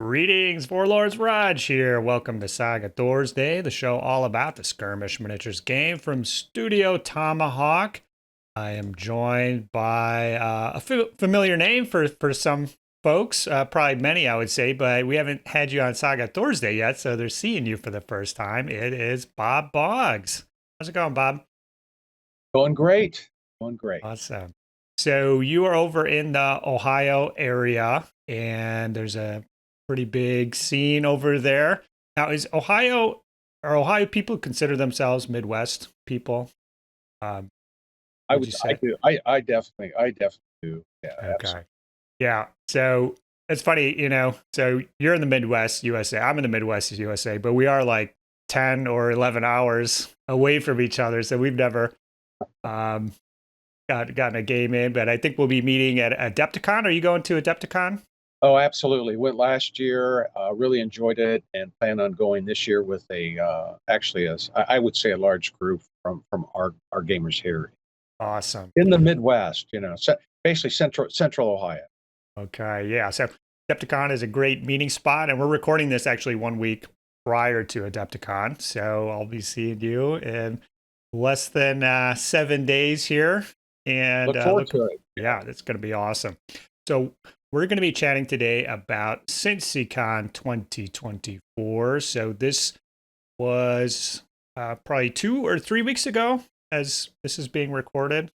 Greetings, Warlords. Rodge here. Welcome to Saga Thursday, the show all about the skirmish miniatures game from Studio Tomahawk. I am joined by a familiar name for some folks, probably many, I would say, but we haven't had you on Saga Thursday yet, so they're seeing you for the first time. It is Bob Boggs. How's it going, Bob? Going great. Going great. Awesome. So you are over in the Ohio area, and there's a pretty big scene over there. Now, is Ohio people consider themselves Midwest people? I Would would, you I say? do. I definitely do. Yeah, absolutely. Okay. Yeah. So it's funny, so you're in the Midwest USA. I'm in the Midwest USA, but we are like 10 or 11 hours away from each other. So we've never um, gotten a game in, but I think we'll be meeting at Adepticon. Are you going to Adepticon? Oh, absolutely. Went last year. Really enjoyed it, and plan on going this year with actually, I would say, a large group from our gamers here Awesome. in the Midwest. Basically Central Ohio. Okay, yeah. So Adepticon is a great meeting spot, and we're recording this actually 1 week prior to Adepticon. So I'll be seeing you in less than 7 days here, and Look forward to it. yeah, it's going to be awesome. So we're going to be chatting today about Cincycon 2024. So this was probably 2 or 3 weeks ago, as this is being recorded.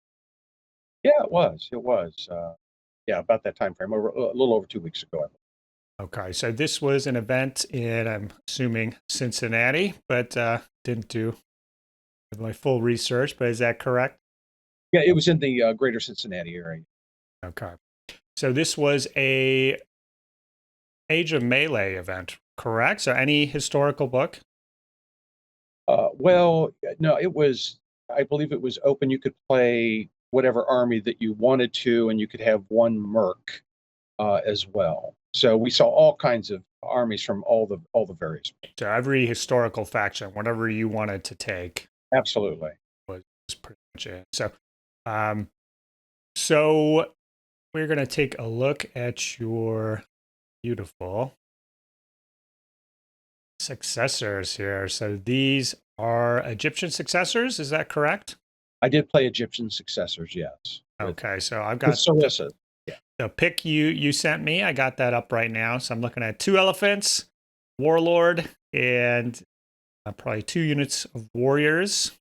Yeah, it was. It was. Yeah, about that time frame. A little over 2 weeks ago. Okay, so this was an event in, I'm assuming, Cincinnati, but didn't do my full research, but is that correct? Yeah, it was in the greater Cincinnati area. Okay. So this was a Age of Melee event, correct? So any historical book? Well, no, it was, I believe it was open. You could play whatever army that you wanted to, and you could have one merc as well. So we saw all kinds of armies from all the various. So every historical faction, whatever you wanted to take, Absolutely. was pretty much it. Um, so we're going to take a look at your beautiful successors here. So these are Egyptian successors, is that correct? I did play Egyptian successors, yes. Okay, so I've With got Sarissa. Yeah. the pick you sent me. I got that up right now. So I'm looking at 2 elephants, warlord, and probably 2 units of warriors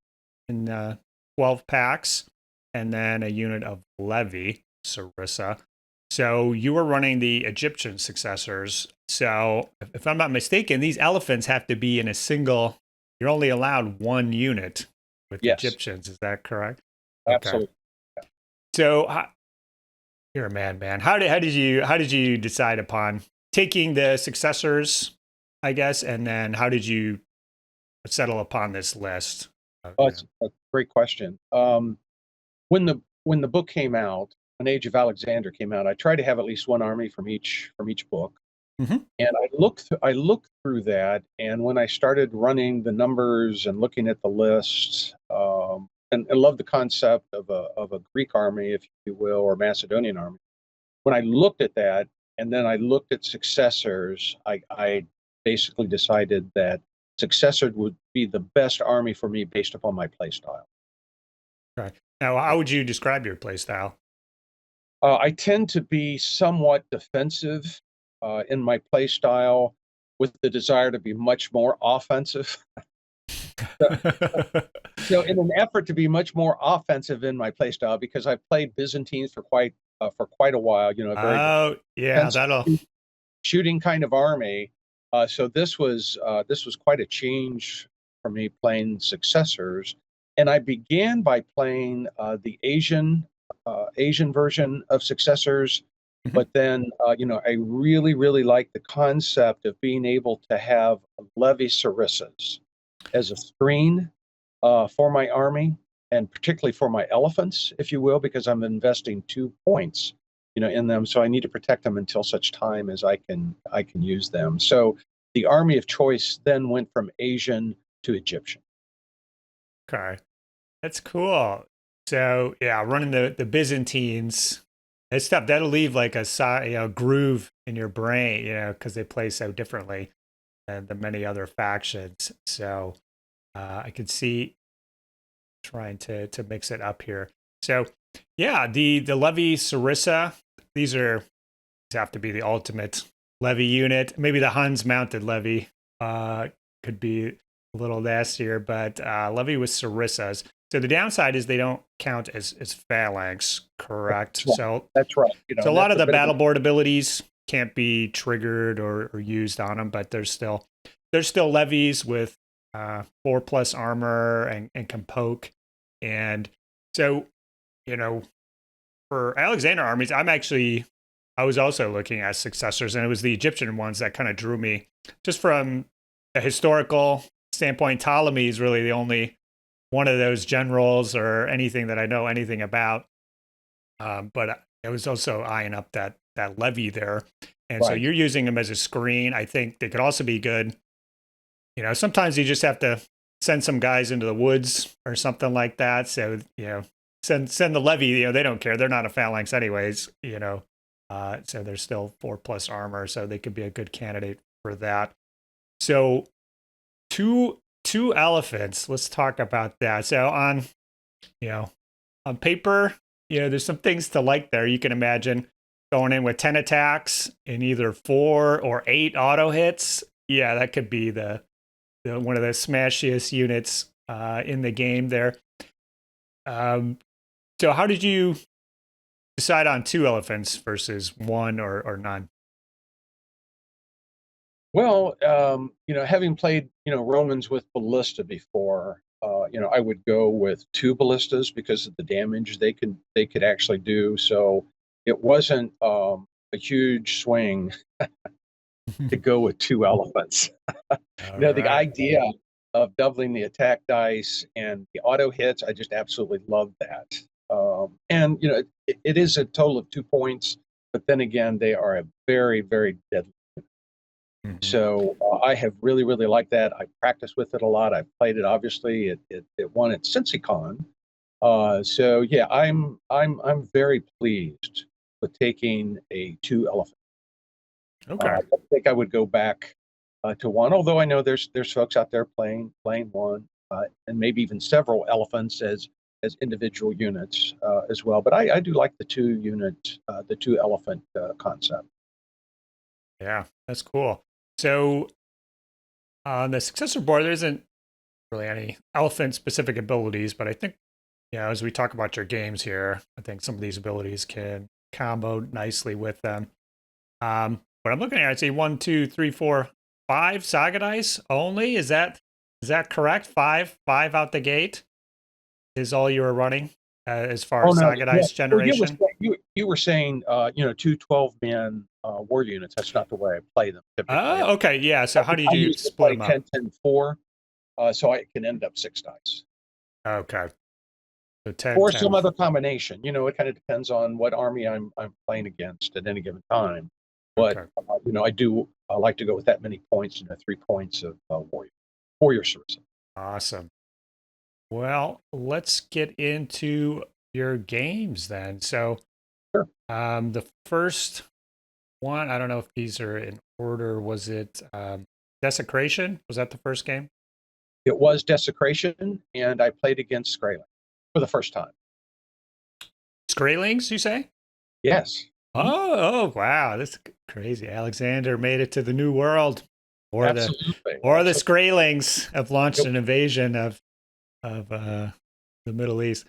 in 12 packs, and then a unit of levy, Sarissa. So you were running the Egyptian successors. So if I'm not mistaken, these elephants have to be in a single. You're only allowed one unit with Yes, Egyptians. Is that correct? Okay. absolutely. So you're a madman. How did you decide upon taking the successors, I guess, and then how did you settle upon this list? Oh, it's a great question. When the book came out, when Age of Alexander came out, I tried to have at least one army from each book. Mhm. And I looked through that, and when I started running the numbers and looking at the list, and love the concept of a Greek army, if you will, or Macedonian army. When I looked at that, and then I looked at successors, I basically decided that successor would be the best army for me based upon my play style. Okay. Now, how would you describe your play style? I tend to be somewhat defensive in my play style, with the desire to be much more offensive. So, in an effort to be much more offensive in my play style, because I've played Byzantines for quite a while, a very Oh, yeah, defensive that'll. shooting kind of army. So this was quite a change for me playing successors, and I began by playing the Asian version of successors. Mhm. But then, I really like the concept of being able to have levy sarissas as a screen for my army, and particularly for my elephants, if you will, because I'm investing 2 points, in them. So I need to protect them until such time as I can use them. So the army of choice then went from Asian to Egyptian. Okay, that's cool. So yeah, running the Byzantines It's tough. That'll leave like a groove in your brain, because they play so differently than the many other factions. So I can see trying to mix it up here. So yeah, the Levy Sarissa, these have to be the ultimate Levy unit. Maybe the Huns mounted Levy could be a little nastier, but Levy with Sarissas. So the downside is they don't count as phalanx, correct? That's right. So a lot of the battle board abilities can't be triggered or used on them, but there's still levies with 4+ armor and can poke. And so, for Alexander armies, I was also looking at successors, and it was the Egyptian ones that kind of drew me. Just from a historical standpoint, Ptolemy is really the only one of those generals or anything that I know anything about. But I was also eyeing up that levy there. And so you're using them as a screen. I think they could also be good. Sometimes you just have to send some guys into the woods or something like that. So, send the levy, they don't care. They're not a phalanx anyways, so they're still 4+ armor. So they could be a good candidate for that. So two elephants, let's talk about that. So on paper, there's some things to like there. You can imagine going in with 10 attacks and either 4 or 8 auto hits. Yeah, that could be the one of the smashiest units in the game there. So how did you decide on 2 elephants versus 1 or none? Well, having played, Romans with ballista before, I would go with 2 ballistas because of the damage they could actually do. So it wasn't a huge swing to go with 2 elephants. The idea of doubling the attack dice and the auto hits, I just absolutely love that. And it is a total of 2 points, but then again, they are a very, very deadly. Mm-hmm. So I have really, really liked that. I practiced with it a lot. I've played it. Obviously, it won at Cincycon. So yeah, I'm very pleased with taking a 2 elephant. Okay. I think I would go back to 1, although I know there's folks out there playing 1, and maybe even several elephants as individual units as well. But I do like the 2 unit, the 2 elephant concept. Yeah, that's cool. So on the successor board, there isn't really any elephant specific abilities, but I think, as we talk about your games here, I think some of these abilities can combo nicely with them. But I'm looking at, I'd say 1, 2, 3, 4, 5 Saga dice only. Is that correct? 5 out the gate is all you were running as far as Saga dice generation? You were saying, 2 12-man war units. That's not the way I play them typically. Oh, okay. Yeah. So how do you split them up? 10, 10, 4, so I can end up 6 dice. Okay. So 10, or 10. Some other combination. It kind of depends on what army I'm playing against at any given time. But okay. I like to go with that many points, 3 points of warrior service. Awesome. Well, let's get into your games then. So, sure. The first one, I don't know if these are in order. Was it Desecration? Was that the first game? It was Desecration, and I played against Skraeling for the first time. Skraelings, you say? Yes. Oh, wow. That's crazy. Alexander made it to the New World. Absolutely. The Skraelings have launched an invasion of the Middle East.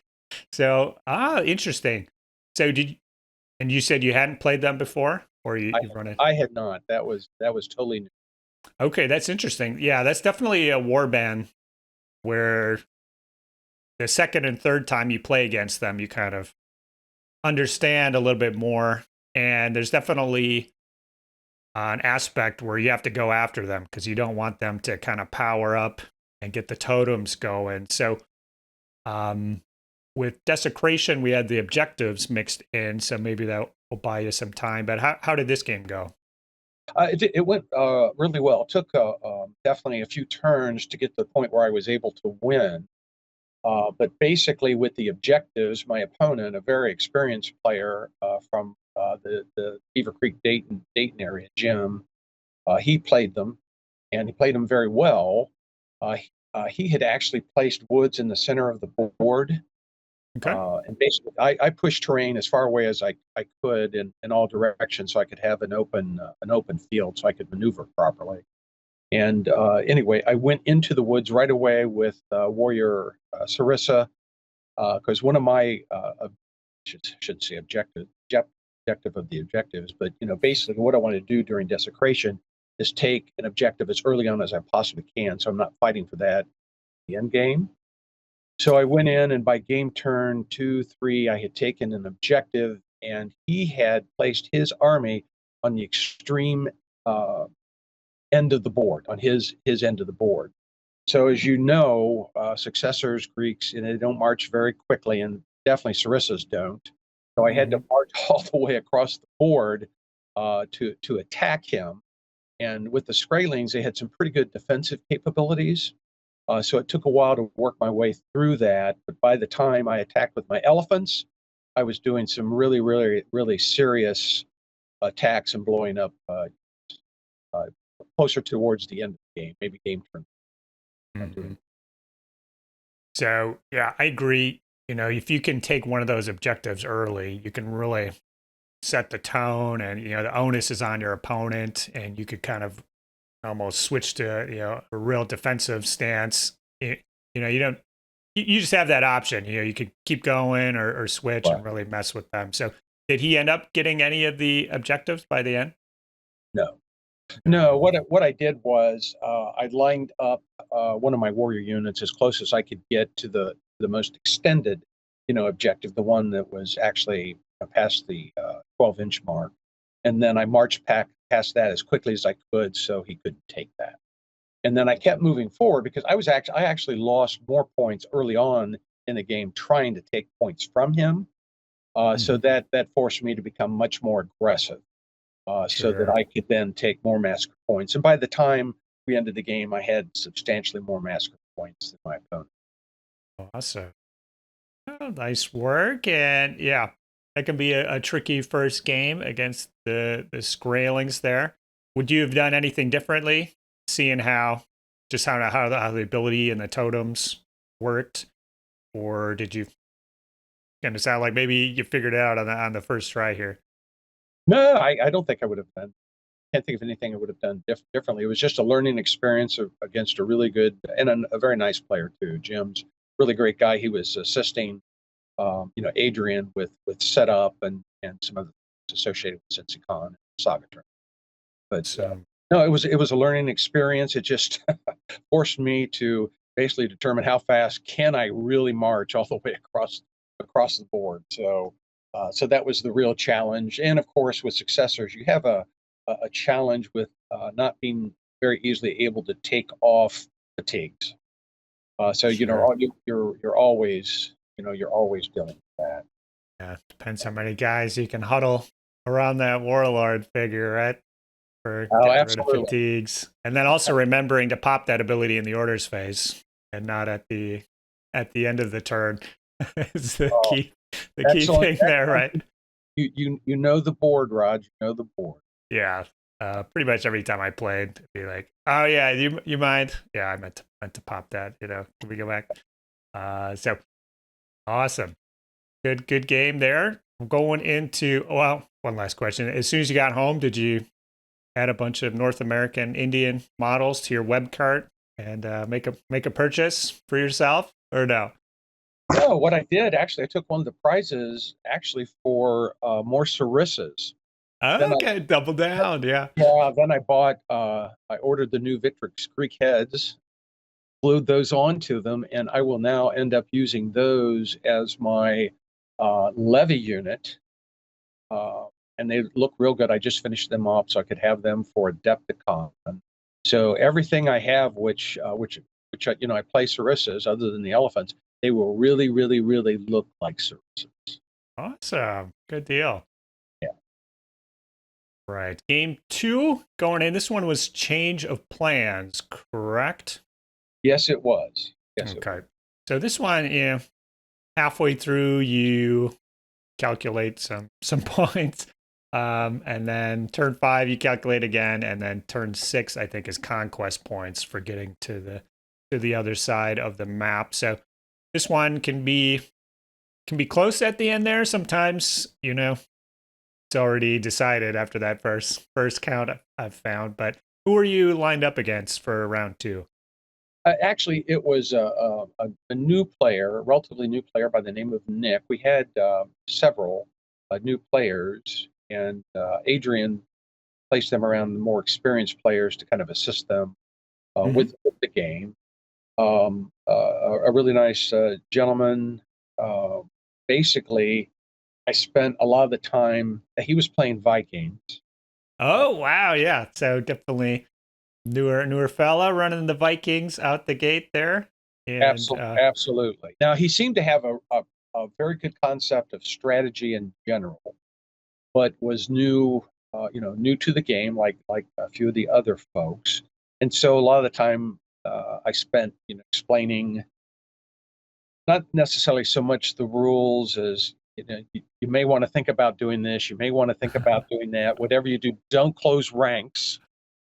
So, interesting. So and you said you hadn't played them before, or you've run it? I had not. That was totally new. Okay, that's interesting. Yeah, that's definitely a warband where the second and third time you play against them, you kind of understand a little bit more. And there's definitely an aspect where you have to go after them because you don't want them to kind of power up and get the totems going. So with Desecration, we had the objectives mixed in, so maybe that will buy you some time. But how did this game go? It went really well. It took definitely a few turns to get to the point where I was able to win. But basically, with the objectives, my opponent, a very experienced player from the Beaver Creek, Dayton area, Jim, he played them, and he played them very well. He had actually placed woods in the center of the board. Okay. And basically, I pushed terrain as far away as I could in all directions, so I could have an open field, so I could maneuver properly. And anyway, I went into the woods right away with Warrior Sarissa, because one of my should say objective of the objectives, but basically what I want to do during desecration is take an objective as early on as I possibly can, so I'm not fighting for that the end game. So I went in, and by game turn 2, 3, I had taken an objective, and he had placed his army on the extreme end of the board, on his end of the board. So as you know, successors, Greeks, they don't march very quickly, and definitely Sarissas don't. So I had to march all the way across the board to attack him. And with the Skraelings, they had some pretty good defensive capabilities. So it took a while to work my way through that. But by the time I attacked with my elephants, I was doing some really, really, really serious attacks and blowing up closer towards the end of the game, maybe game turn. So, yeah, I agree. If you can take one of those objectives early, you can really set the tone, and, the onus is on your opponent, and you could kind of almost switch to, a real defensive stance. You just have that option. You could keep going or switch and really mess with them. So did he end up getting any of the objectives by the end? No. What I did was I lined up one of my warrior units as close as I could get to the most extended, objective, the one that was actually past the 12-inch mark, and then I marched past that as quickly as I could, so he couldn't take that. And then I kept moving forward because I actually lost more points early on in the game trying to take points from him. So that forced me to become much more aggressive. So that I could then take more massacre points. And by the time we ended the game, I had substantially more massacre points than my opponent. Awesome. Oh, nice work. And yeah, that can be a tricky first game against the Skraelings there. Would you have done anything differently, seeing how the ability and the totems worked? Or did you kind of sound like maybe you figured it out on the first try here? No, I don't think I would have done. Can't think of anything I would have done differently. It was just a learning experience against a really good and a very nice player too. Jim's really great guy. He was assisting, Adrian with setup and some other things associated with Cincycon and Saga Tournament. But no, it was a learning experience. It just forced me to basically determine how fast can I really march all the way across the board. So that was the real challenge. And of course, with successors, you have a challenge with not being very easily able to take off fatigues. So you're always dealing with that. Yeah, depends how many guys you can huddle around that warlord figure, right? For getting rid of fatigues, and then also remembering to pop that ability in the orders phase and not at the end of the turn is the key thing there, right? You know the board, Rodge. You know the board. Yeah, pretty much every time I played, it'd be like, oh yeah, you mind? Yeah, I meant to pop that. Can we go back? So awesome, good game there. I'm going into one last question. As soon as you got home, did you add a bunch of North American Indian models to your web cart and make a purchase for yourself, or no? No, what I did actually, I took one of the prizes actually for more Sarissas. Okay, double down, yeah. Yeah, then I ordered the new Victrix Greek heads, glued those onto them, and I will now end up using those as my levy unit. And they look real good. I just finished them off so I could have them for Adepticon. So everything I have, which I play Sarissas, other than the elephants, they will really, really, really look like Sarissas. Awesome, good deal. Yeah. Right, game 2 going in. This one was Change of Plans, correct? Yes, it was. Yes. Okay. So this one, halfway through, you calculate some points. And then turn 5, you calculate again, and then turn 6, I think, is conquest points for getting to the other side of the map. So this one can be close at the end there. Sometimes, it's already decided after that first count I've found. But who are you lined up against for round 2? Actually, it was a new player, a relatively new player by the name of Nick. We had several new players, and Adrian placed them around the more experienced players to kind of assist them with the game. A really nice gentleman. Basically, I spent a lot of the time. He was playing Vikings. Oh wow, yeah. So definitely newer fella running the Vikings out the gate there. And, absolutely. Now he seemed to have a very good concept of strategy in general, but was new, new to the game, like a few of the other folks. And so a lot of the time I spent, explaining not necessarily so much the rules as, you may want to think about doing this, you may want to think about doing that. Whatever you do, don't close ranks.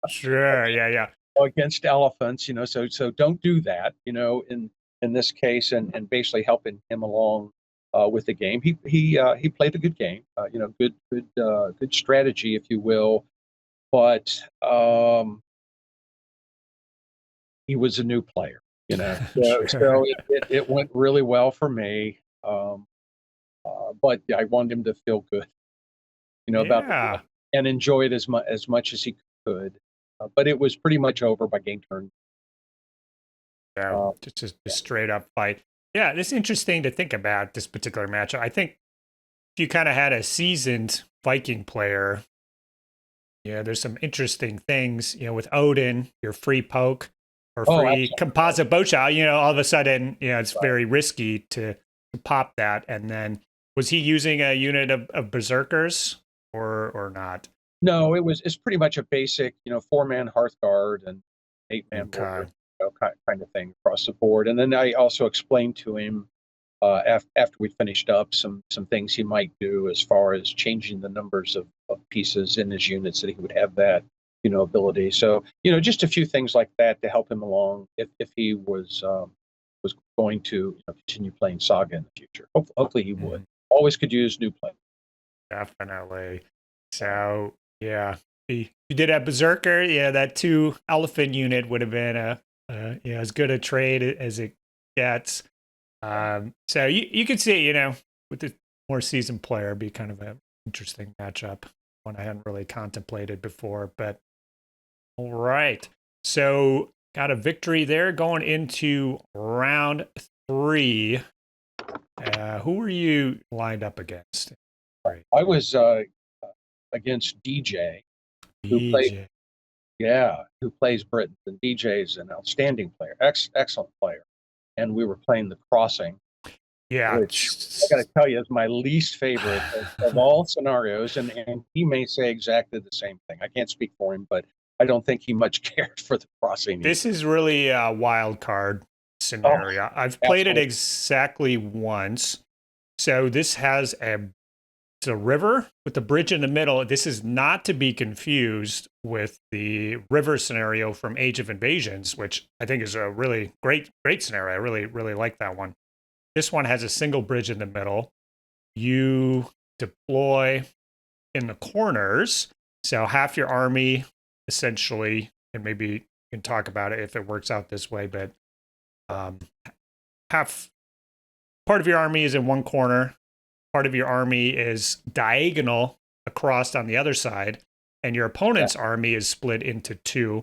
Sure, yeah. Against elephants, so don't do that, in this case, and basically helping him along with the game. He played a good game, good strategy, if you will, but he was a new player, Sure. So it went really well for me, but I wanted him to feel good, about the game and enjoy it as much as he could. But it was pretty much over by game turn. Yeah, just a straight up fight. Yeah, it's interesting to think about this particular matchup. I think if you kind of had a seasoned Viking player, there's some interesting things, with Odin, your free poke or free composite bow shot, all of a sudden, it's very risky to pop that. And then was he using a unit of berserkers or not? No, it's pretty much a basic, 4-man Hearthguard and 8-man warrior, kind of thing across the board. And then I also explained to him after we finished up some things he might do as far as changing the numbers of pieces in his units, that he would have that, ability. So, just a few things like that to help him along if he was going to continue playing Saga in the future. Hopefully he would. Always could use new players. Definitely. So yeah, if you did have Berserker, that 2 elephant unit would have been as good a trade as it gets. So you could see, with the more seasoned player, it'd be kind of an interesting matchup, one I hadn't really contemplated before. But all right, so got a victory there going into round 3. Who were you lined up against? I was against DJ, who plays Britain. And DJ's an outstanding player, excellent player. And we were playing the Crossing, which I got to tell you is my least favorite of all scenarios. And he may say exactly the same thing. I can't speak for him, but I don't think he much cared for the Crossing. This is really a wild card scenario. I've played it exactly once. So this has it's a river with a bridge in the middle. This is not to be confused with the river scenario from Age of Invasions, which I think is a really great scenario. I really like that one. This one has a single bridge in the middle. You deploy in the corners. So half your army, essentially, and maybe you can talk about it if it works out this way, but half part of your army is in one corner. Part of your army is diagonal across on the other side, and your opponent's army is split into 2.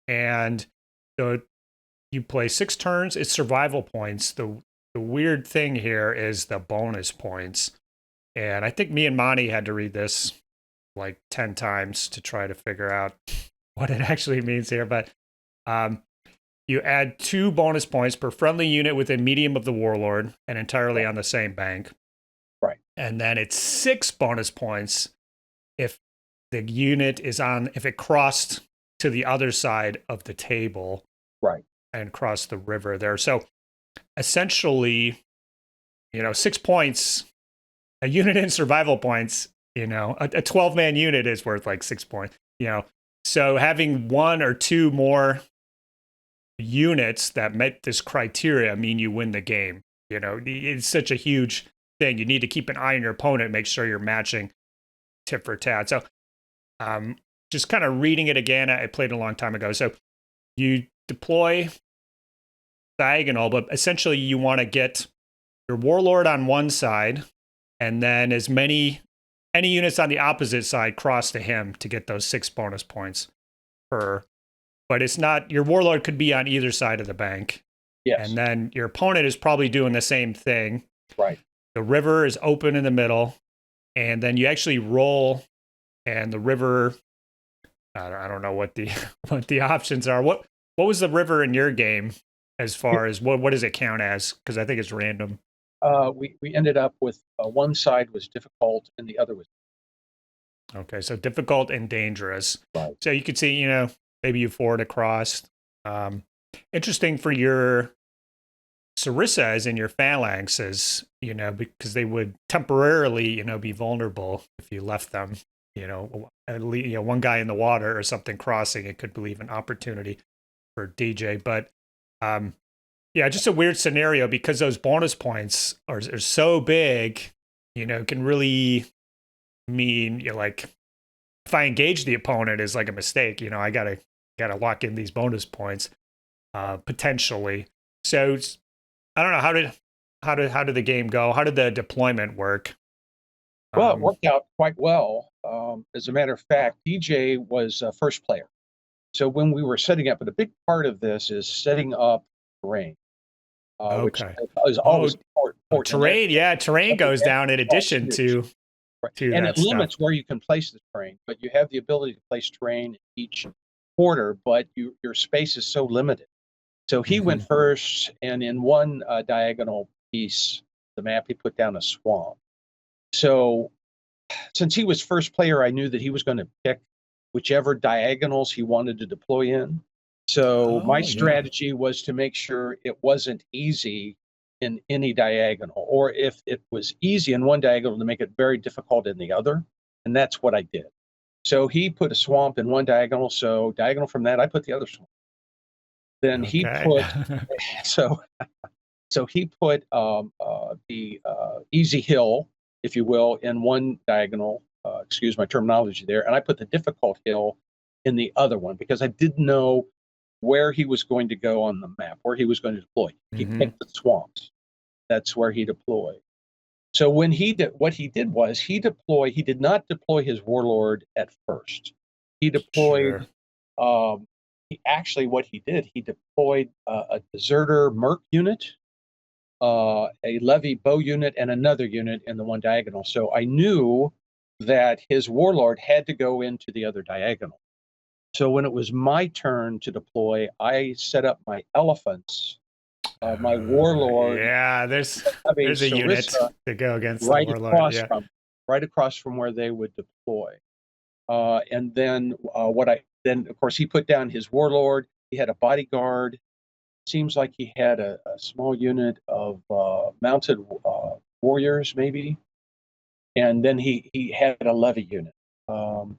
And so you play 6 turns. It's survival points. The weird thing here is the bonus points. And I think me and Monty had to read this like 10 times to try to figure out what it actually means here. But you add 2 bonus points per friendly unit within medium of the warlord and entirely on the same bank. Right. And then it's 6 bonus points if the unit if it crossed to the other side of the table. Right. And crossed the river there. So essentially, 6 points, a unit in survival points, a 12-man unit is worth like 6 points, So having one or two more units that met this criteria mean you win the game. It's such a huge thing. You need to keep an eye on your opponent, make sure you're matching tit for tat. So just kind of reading it again, I played it a long time ago. So you deploy diagonal, but essentially you want to get your warlord on one side and then any units on the opposite side cross to him to get those 6 bonus points per. But it's not, your warlord could be on either side of the bank. Yes. And then your opponent is probably doing the same thing. Right. The river is open in the middle, and then you actually roll, and the river, I don't know what the options are. What was the river in your game as far as what does it count as? Because I think it's random. We ended up with one side was difficult and the other was. Okay, so difficult and dangerous. Right. So you could see, maybe you forward across. Interesting for your Sarissas and your phalanxes, because they would temporarily, be vulnerable if you left them, at least, one guy in the water or something crossing, it could leave an opportunity for DJ. But yeah, just a weird scenario because those bonus points are so big, can really mean like if I engage the opponent is like a mistake, I gotta lock in these bonus points potentially. So I don't know how did the game go? How did the deployment work? Well, it worked out quite well. As a matter of fact, DJ was first player. So when we were setting up, but a big part of this is setting up terrain, which is always important. Terrain, terrain goes down in addition to and it limits where you can place the terrain, but you have the ability to place terrain in each quarter, but your space is so limited. So he went first, and in one diagonal piece, the map, he put down a swamp. So since he was first player, I knew that he was going to pick whichever diagonals he wanted to deploy in. So my strategy was to make sure it wasn't easy in any diagonal, or if it was easy in one diagonal, to make it very difficult in the other. And that's what I did. So he put a swamp in one diagonal. So diagonal from that, I put the other swamp. Then he put, so he put the easy hill, if you will, in one diagonal. Excuse my terminology there. And I put the difficult hill in the other one because I didn't know where he was going to go on the map, where he was going to deploy. He picked the swamps. That's where he deployed. So when what he did was he did not deploy his warlord at first. He deployed, what he did, he deployed a deserter merc unit, a levy bow unit, and another unit in the one diagonal. So I knew that his warlord had to go into the other diagonal. So when it was my turn to deploy, I set up my elephants, my warlord. Yeah, there's a unit to go against right the warlord. Right across from where they would deploy. And then of course, he put down his warlord. He had a bodyguard. Seems like he had a small unit of mounted warriors, maybe. And then he had a levy unit,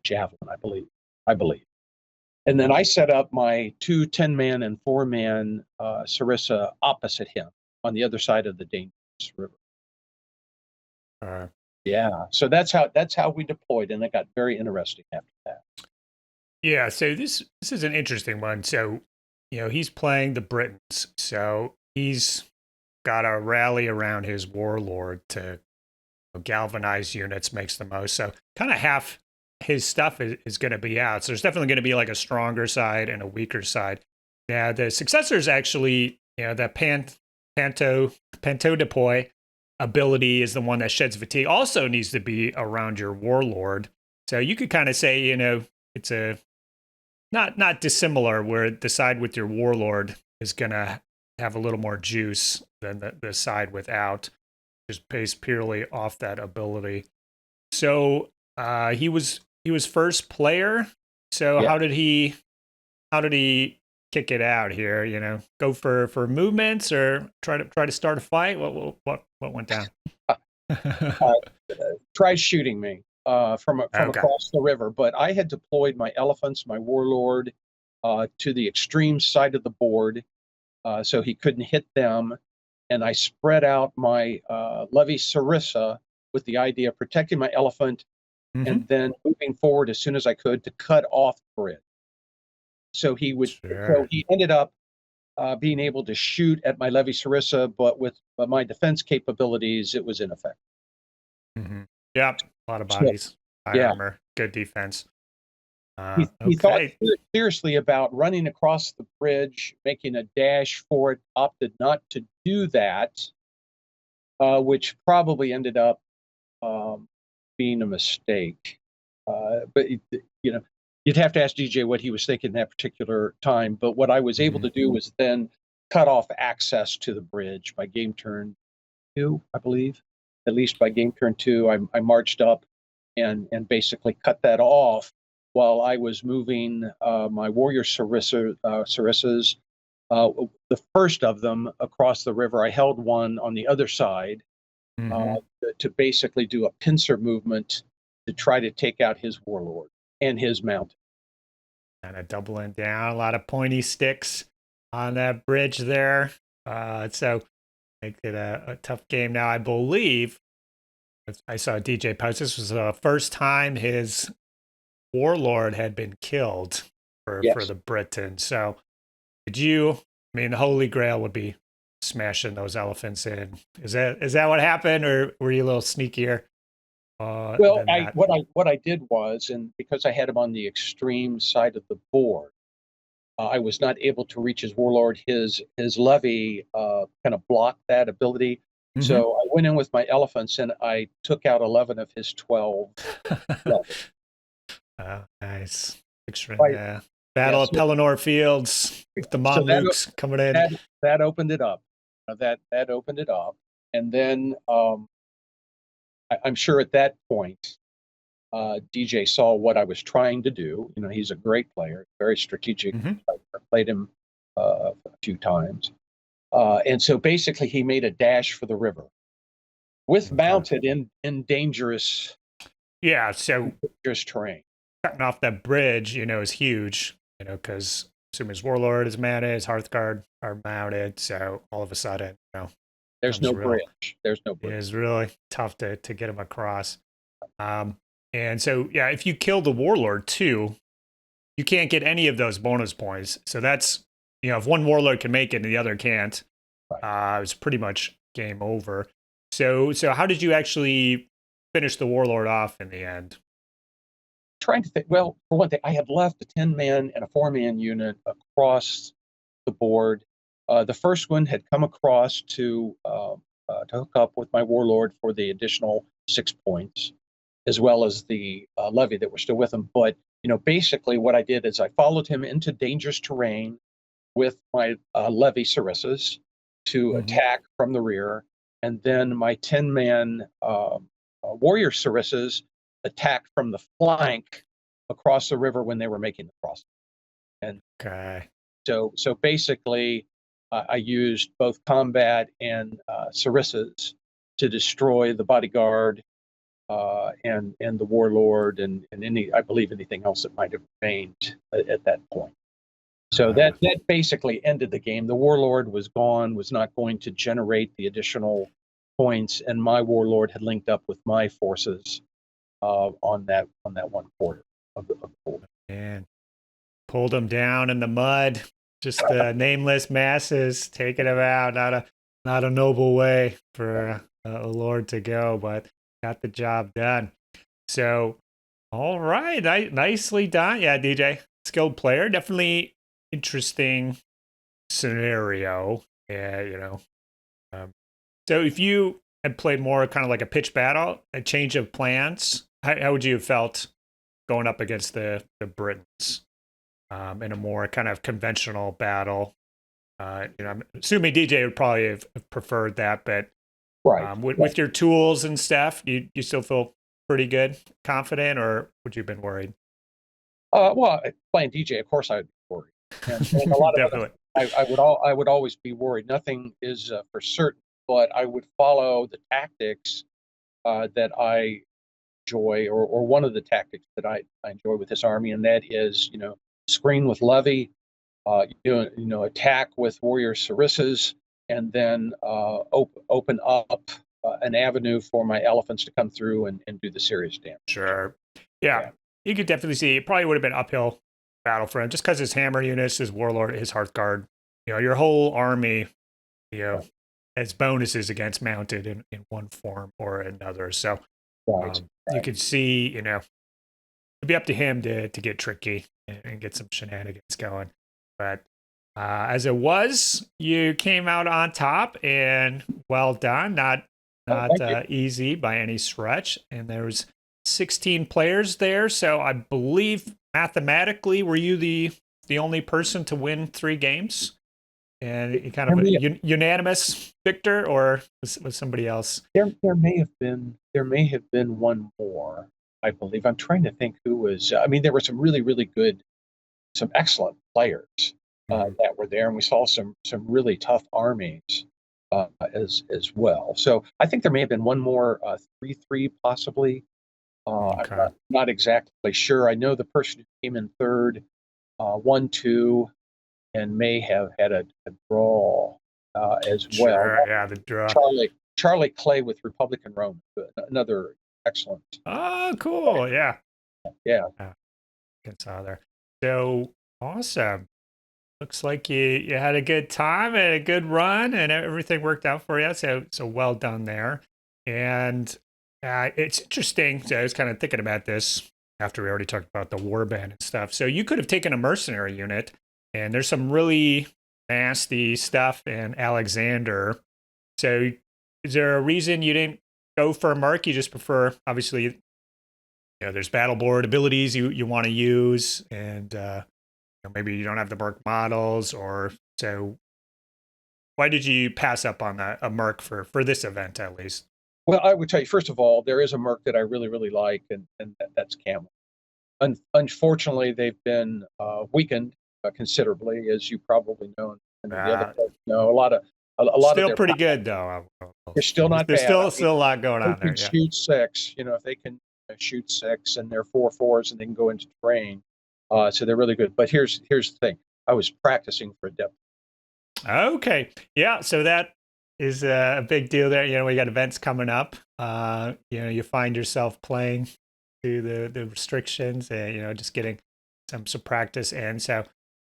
javelin, I believe. And then I set up my 2 10-man and 4-man Sarissa opposite him on the other side of the dangerous river. Yeah, so that's how we deployed, and it got very interesting after that. Yeah, so this is an interesting one. So, he's playing the Britons, so he's got to rally around his warlord to galvanize units, makes the most. So kind of half his stuff is going to be out. So there's definitely going to be like a stronger side and a weaker side. Now the successors actually, that Panto deploy ability is the one that sheds fatigue. Also needs to be around your warlord. So you could kind of say, it's a not dissimilar where the side with your warlord is going to have a little more juice than the side without, just based purely off that ability. So he was first player. So how did he kick it out here? Go for movements or try to start a fight? What went down? Tried shooting me from Okay. across the river, but I had deployed my elephants, my warlord, to the extreme side of the board, so he couldn't hit them. And I spread out my Levy Sarissa with the idea of protecting my elephant and then moving forward as soon as I could to cut off the bridge. So Sure. he ended up being able to shoot at my Levy Sarissa, but with my defense capabilities, it was ineffective. Yep. A lot of So, bodies, high yeah, armor, good defense. he thought Okay. seriously about running across the bridge, making a dash for it, opted not to do that, which probably ended up being a mistake. But you'd have to ask DJ what he was thinking that particular time. But what I was able to do was then cut off access to the bridge by game turn 2, I believe. At least by game turn 2, I marched up and basically cut that off while I was moving my warrior sarissas, the first of them across the river. I held one on the other side to basically do a pincer movement to try to take out his warlord and his mountain. Kind of doubling down, a lot of pointy sticks on that bridge there. So make it a tough game. Now, I believe I saw DJ post this was the first time his warlord had been killed for Yes. the Britons. So the Holy Grail would be smashing those elephants in. Is that what happened, or were you a little sneakier? Well, Than that? what I did was, and because I had him on the extreme side of the board, I was not able to reach his warlord. His levy kind of blocked that ability. So I went in with my elephants and I took out 11 of his 12 levies. Oh, nice. Picturing Right. the Yeah, Battle of Pelennor Fields with the so Mamluks coming in. that opened it up. That opened it up, and then I'm sure at that point, DJ saw what I was trying to do. He's a great player, very strategic. I played him a few times, and so basically he made a dash for the river with mounted in dangerous So terrain. cutting off that bridge, is huge, because assuming his warlord is mounted, his Hearthguard are mounted, so all of a sudden, There's no real, bridge. There's no bridge. It is really tough to get him across. And so, yeah, if you kill the warlord too, you can't get any of those bonus points. So that's, if one warlord can make it and the other can't, it's pretty much game over. So how did you actually finish the warlord off in the end? Trying to think. Well, for one thing, I had left a 10-man and a 4-man unit across the board. The first one had come across to hook up with my warlord for the additional 6 points, as well as the levy that were still with him. But basically, what I did is I followed him into dangerous terrain with my levy sarissas to attack from the rear, and then my 10-man warrior sarissas attacked from the flank across the river when they were making the crossing. And so basically, I used both combat and sarissas to destroy the bodyguard and the warlord and I believe anything else that might have remained at that point. So that basically ended the game. The warlord was gone, was not going to generate the additional points, and my warlord had linked up with my forces on that 1/4 of the board. And pulled them down in the mud, just nameless masses, taking them out. Not a noble way for a lord to go, but got the job done. So, all right, nicely done. Yeah, DJ, skilled player, definitely interesting scenario. Yeah, so if you had played more kind of like a pitch battle, a change of plans, how would you have felt going up against the Britons in a more kind of conventional battle? I'm assuming DJ would probably have preferred that, but with your tools and stuff, you still feel pretty good, confident, or would you have been worried? Well, playing DJ, of course I would be worried. And a lot of other, Definitely. I would always be worried. Nothing is for certain, but I would follow the tactics that I enjoy, or one of the tactics that I enjoy with this army, and that is, screen with levy, attack with warrior sarissas, and then open up an avenue for my elephants to come through and do the serious damage. Sure. Yeah. You could definitely see it probably would have been uphill battle for him just because his hammer units, his warlord, his hearthguard, your whole army, Yeah. has bonuses against mounted in one form or another. So Right. you could see, it'd be up to him to get tricky and get some shenanigans going. But as it was, you came out on top, and well done. Not easy by any stretch. And there was 16 players there, so I believe mathematically, were you the only person to win 3 games? And kind of a unanimous victor, or was somebody else? There may have been one more, I believe. I'm trying to think who was. I mean, there were some really, really good, some excellent players that were there, and we saw some really tough armies as well. So I think there may have been one more 3-3 possibly. Okay. I'm not exactly sure. I know the person who came in third 1-2, and may have had a draw as well. Sure, yeah, the draw. Charlie Clay with Republican Rome, another excellent. Oh, cool. Yeah. Yeah. Can saw there. So awesome. Looks like you had a good time and a good run, and everything worked out for you. So well done there. And it's interesting. So I was kind of thinking about this after we already talked about the warband and stuff. So you could have taken a mercenary unit, and there's some really nasty stuff in Alexander. So is there a reason you didn't go for a merc? You just prefer, obviously, there's battle board abilities you want to use, and maybe you don't have the merc models, or so. Why did you pass up on a merc for this event, at least? Well, I would tell you, first of all, there is a merc that I really, really like, and that's Camel. Unfortunately, they've been weakened considerably, as you probably know, and the other folks know. A lot still of their pretty good though. They're still not There's bad. still a lot going on They there. can shoot 6. If they can shoot 6, and they're 4/4s, and they can go into terrain, so they're really good. But here's the thing: I was practicing for Adepticon. Okay, yeah. So that is a big deal there. We got events coming up. You find yourself playing to the restrictions, and just getting some practice in. So,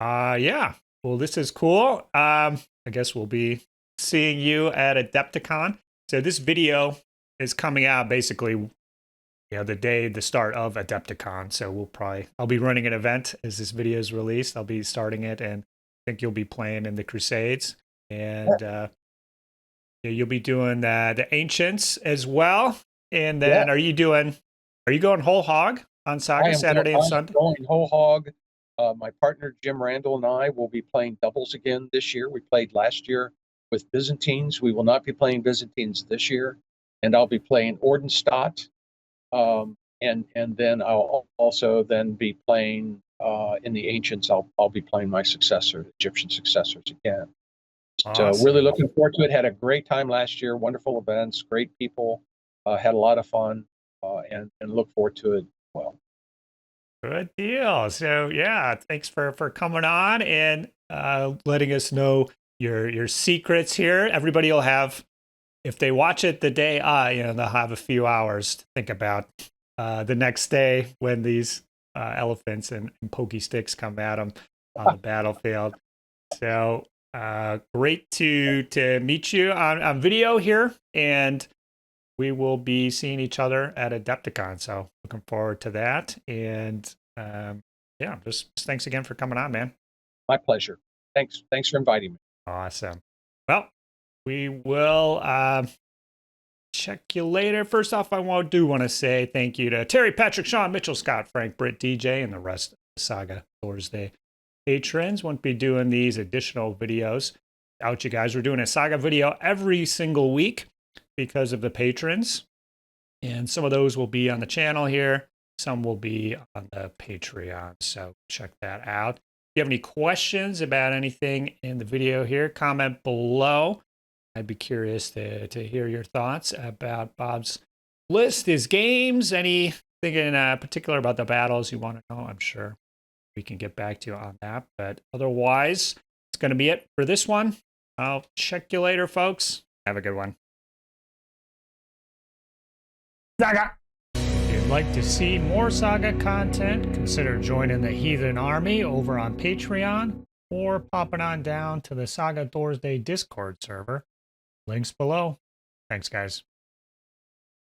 yeah. Well, this is cool. I guess we'll be seeing you at Adepticon. So this video is coming out basically, the start of Adepticon. So I'll be running an event as this video is released. I'll be starting it, and I think you'll be playing in the Crusades, and you'll be doing the Ancients as well. And then are you going whole hog on Saga Saturday and Sunday? I'm going whole hog. My partner Jim Randall and I will be playing doubles again this year. We played last year with Byzantines. We will not be playing Byzantines this year, and I'll be playing Ordenstadt. And then I'll also then be playing in the Ancients. I'll be playing my Egyptian successors again. Awesome. So really looking forward to it. Had a great time last year. Wonderful events, great people. Had a lot of fun, and look forward to it. Well, good deal. So yeah, thanks for coming on and letting us know your secrets here. Everybody will have, if they watch it the day, they'll have a few hours to think about the next day when these elephants and pokey sticks come at them on the battlefield. So great to meet you on video here, and we will be seeing each other at Adepticon. So looking forward to that. And just thanks again for coming on, man. My pleasure. Thanks for inviting me. Awesome. Well, we will check you later. First off, I want to say thank you to Terry, Patrick, Sean, Mitchell, Scott, Frank, Britt, DJ, and the rest of the Saga Thursday patrons. Won't be doing these additional videos out, you guys. We're doing a Saga video every single week because of the patrons, and some of those will be on the channel here. Some will be on the Patreon, so check that out. you have any questions about anything in the video here, comment below. I'd be curious to hear your thoughts about Bob's list, his games, anything in particular about the battles you want to know. I'm sure we can get back to you on that. But otherwise, it's going to be it for this one. I'll check you later, folks. Have a good one. Saga! If you'd like to see more Saga content, consider joining the Heathen Army over on Patreon or popping on down to the Saga Thursday Discord server. Links below. Thanks, guys.